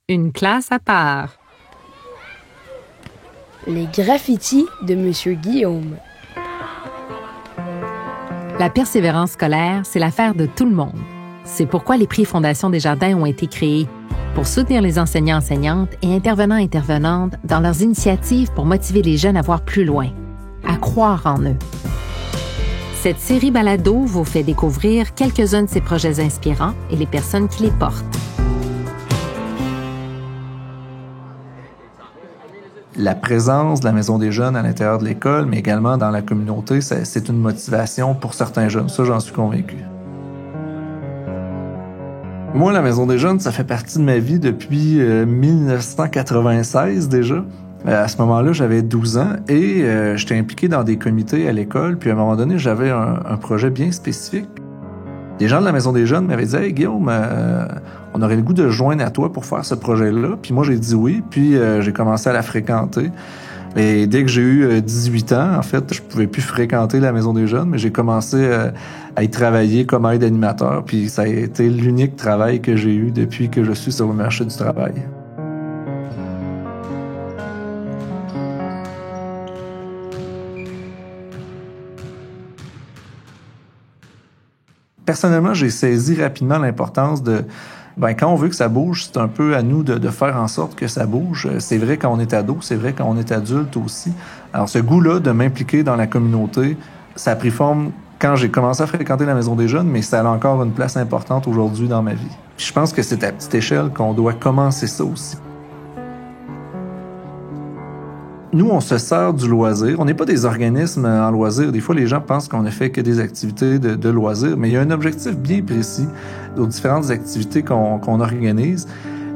Une classe à part. Les graffitis de Monsieur Guillaume. La persévérance scolaire, c'est l'affaire de tout le monde. C'est pourquoi les prix Fondation Desjardins ont été créés, pour soutenir les enseignants-enseignantes et intervenants-intervenantes dans leurs initiatives pour motiver les jeunes à voir plus loin, à croire en eux. Cette série balado vous fait découvrir quelques-uns de ces projets inspirants et les personnes qui les portent. La présence de la Maison des jeunes à l'intérieur de l'école, mais également dans la communauté, c'est une motivation pour certains jeunes. Ça, j'en suis convaincu. Moi, la Maison des jeunes, ça fait partie de ma vie depuis 1996 déjà. À ce moment-là, j'avais 12 ans et j'étais impliqué dans des comités à l'école. Puis à un moment donné, j'avais un projet bien spécifique. Les gens de la Maison des jeunes m'avaient dit « Hey Guillaume, on aurait le goût de joindre à toi pour faire ce projet-là. » Puis moi, j'ai dit oui, puis j'ai commencé à la fréquenter. Et dès que j'ai eu 18 ans, en fait, je pouvais plus fréquenter la Maison des jeunes, mais j'ai commencé à y travailler comme aide animateur. Puis ça a été l'unique travail que j'ai eu depuis que je suis sur le marché du travail. Personnellement, j'ai saisi rapidement l'importance de... quand on veut que ça bouge, c'est un peu à nous de faire en sorte que ça bouge. C'est vrai quand on est ado, c'est vrai quand on est adulte aussi. Alors, ce goût-là de m'impliquer dans la communauté, ça a pris forme quand j'ai commencé à fréquenter la Maison des jeunes, mais ça a encore une place importante aujourd'hui dans ma vie. Puis je pense que c'est à petite échelle qu'on doit commencer ça aussi. Nous, on se sert du loisir. On n'est pas des organismes en loisir. Des fois, les gens pensent qu'on ne fait que des activités de loisir, mais il y a un objectif bien précis aux différentes activités qu'on organise.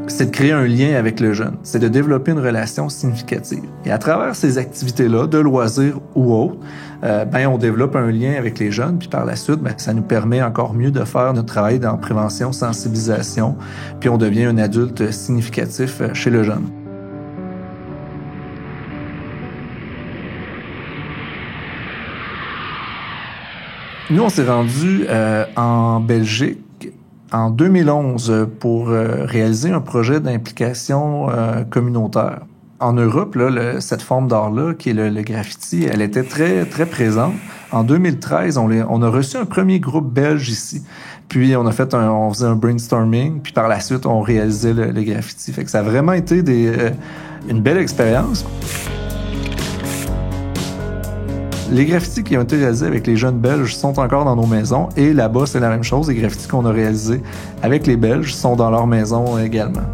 C'est de créer un lien avec le jeune. C'est de développer une relation significative. Et à travers ces activités-là, de loisirs ou autres, on développe un lien avec les jeunes. Puis par la suite, ça nous permet encore mieux de faire notre travail dans prévention, sensibilisation. Puis on devient un adulte significatif chez le jeune. Nous, on s'est rendu en Belgique en 2011 pour réaliser un projet d'implication communautaire. En Europe, là, cette forme d'art-là, qui est le graffiti, elle était très, très présente. En 2013, on a reçu un premier groupe belge ici. Puis, on faisait un brainstorming. Puis, par la suite, on réalisait le graffiti. Fait que ça a vraiment été une belle expérience. Les graffitis qui ont été réalisés avec les jeunes Belges sont encore dans nos maisons et là-bas, c'est la même chose. Les graffitis qu'on a réalisés avec les Belges sont dans leur maison également.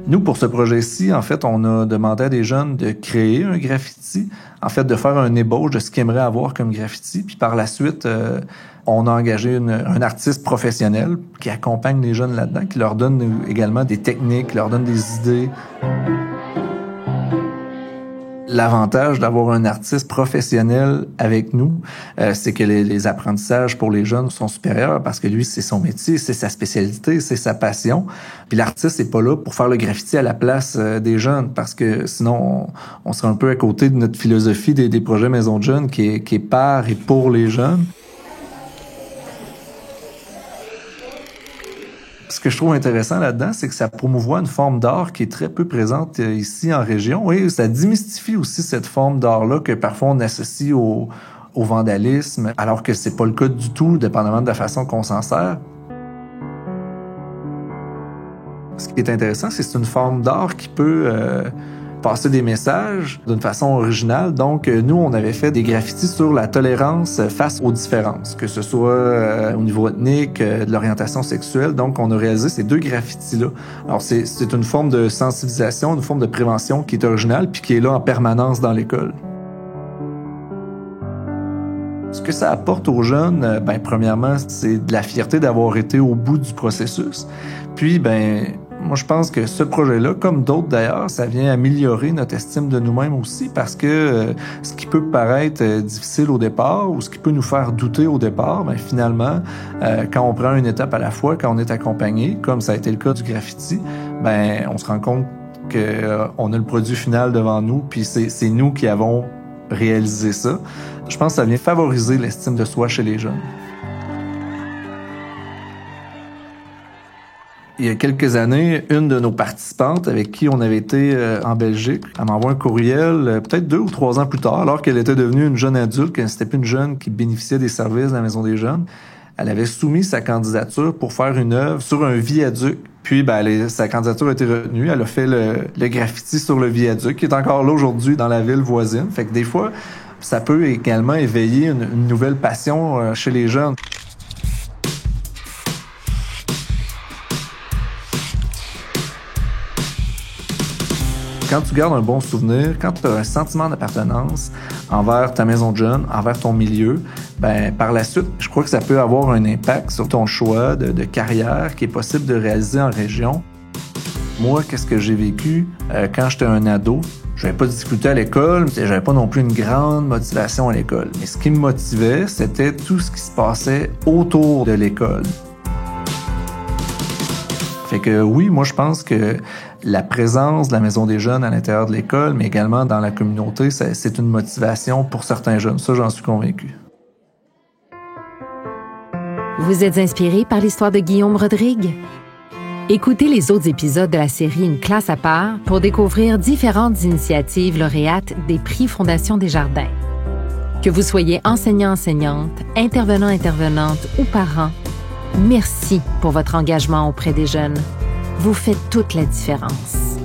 Nous, pour ce projet-ci, en fait, on a demandé à des jeunes de créer un graffiti, en fait, de faire un ébauche de ce qu'ils aimeraient avoir comme graffiti. Puis par la suite, on a engagé un artiste professionnel qui accompagne les jeunes là-dedans, qui leur donne également des techniques, leur donne des idées. L'avantage d'avoir un artiste professionnel avec nous, c'est que les apprentissages pour les jeunes sont supérieurs parce que lui, c'est son métier, c'est sa spécialité, c'est sa passion. Puis l'artiste n'est pas là pour faire le graffiti à la place des jeunes parce que sinon, on serait un peu à côté de notre philosophie des projets Maison de jeunes qui est par et pour les jeunes. Ce que je trouve intéressant là-dedans, c'est que ça promouvoit une forme d'art qui est très peu présente ici en région. Et ça démystifie aussi cette forme d'art-là que parfois on associe au vandalisme, alors que c'est pas le cas du tout, dépendamment de la façon qu'on s'en sert. Ce qui est intéressant, c'est que c'est une forme d'art qui peut passer des messages d'une façon originale. Donc, nous, on avait fait des graffitis sur la tolérance face aux différences, que ce soit au niveau ethnique, de l'orientation sexuelle. Donc, on a réalisé ces deux graffitis-là. Alors, c'est une forme de sensibilisation, une forme de prévention qui est originale puis qui est là en permanence dans l'école. Ce que ça apporte aux jeunes, premièrement, c'est de la fierté d'avoir été au bout du processus. Puis, moi, je pense que ce projet-là, comme d'autres d'ailleurs, ça vient améliorer notre estime de nous-mêmes aussi parce que ce qui peut paraître difficile au départ ou ce qui peut nous faire douter au départ, finalement, quand on prend une étape à la fois, quand on est accompagné, comme ça a été le cas du graffiti, on se rend compte qu'on a le produit final devant nous, puis c'est nous qui avons réalisé ça. Je pense que ça vient favoriser l'estime de soi chez les jeunes. Il y a quelques années, une de nos participantes avec qui on avait été en Belgique, elle m'envoie un courriel peut-être 2 ou 3 ans plus tard, alors qu'elle était devenue une jeune adulte, qu'elle n'était plus une jeune qui bénéficiait des services de la Maison des jeunes. Elle avait soumis sa candidature pour faire une œuvre sur un viaduc. Puis, sa candidature a été retenue. Elle a fait le graffiti sur le viaduc, qui est encore là aujourd'hui dans la ville voisine. Fait que des fois, ça peut également éveiller une nouvelle passion chez les jeunes. Quand tu gardes un bon souvenir, quand tu as un sentiment d'appartenance envers ta maison de jeunes, envers ton milieu, par la suite, je crois que ça peut avoir un impact sur ton choix de carrière qui est possible de réaliser en région. Moi, qu'est-ce que j'ai vécu quand j'étais un ado? J'avais pas de difficulté à l'école, j'avais pas non plus une grande motivation à l'école. Mais ce qui me motivait, c'était tout ce qui se passait autour de l'école. Fait que oui, moi je pense que la présence de la Maison des jeunes à l'intérieur de l'école, mais également dans la communauté, c'est une motivation pour certains jeunes. Ça, j'en suis convaincu. Vous êtes inspiré par l'histoire de Guillaume Rodrigue? Écoutez les autres épisodes de la série Une classe à part pour découvrir différentes initiatives lauréates des prix Fondation Desjardins. Que vous soyez enseignant-enseignante, intervenant-intervenante ou parent, merci pour votre engagement auprès des jeunes. Vous faites toute la différence.